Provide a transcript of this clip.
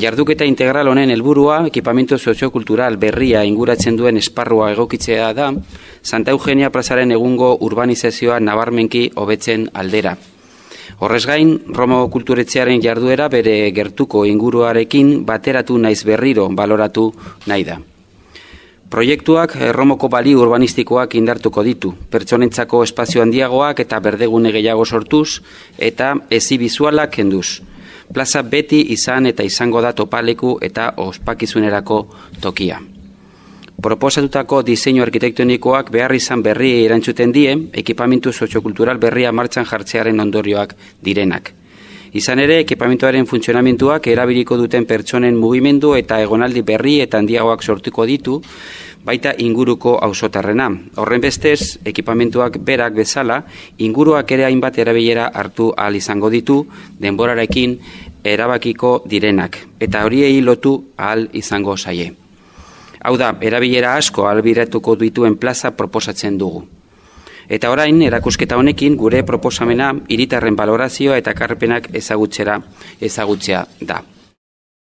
Jarduketa integral honen helburua ekipamentu soziokultural berria inguratzen duen esparrua egokitzea da, Santa Eugenia plazaren egungo urbanizazioa nabarmenki hobetzen aldera. Horrez gain, Romo kulturetxearen jarduera bere gertuko inguruarekin bateratu naiz berriro baloratu nahi da. Proiektuak Romoko bali urbanistikoak indartuko ditu, pertsonentzako espazio handiagoak eta berdegune gehiago sortuz eta ezi bizualak kenduz. Plaza beti izan eta izango da topaleku eta ospakizunerako tokia. Proposatutako diseinu arkitektonikoak behar izan berri erantzuten die, ekipamentu soziokultural berria martxan jartzearen ondorioak direnak. Izan ere, ekipamentuaren funtzionamentuak erabiliko duten pertsonen mugimendu eta egonaldi berri eta handiagoak sortuko ditu, baita inguruko auzotarrena. Horren bestez, ekipamentuak berak bezala, inguruak ere hainbat erabilera hartu ahal izango ditu, denborarekin erabakiko direnak, eta horiei lotu ahal izango zaie. Hau da, erabilera asko ahalbidetuko dituen plaza proposatzen dugu. Eta orain, erakusketa honekin gure proposamena hiritarren balorazioa eta ekarpenak ezagutzea da.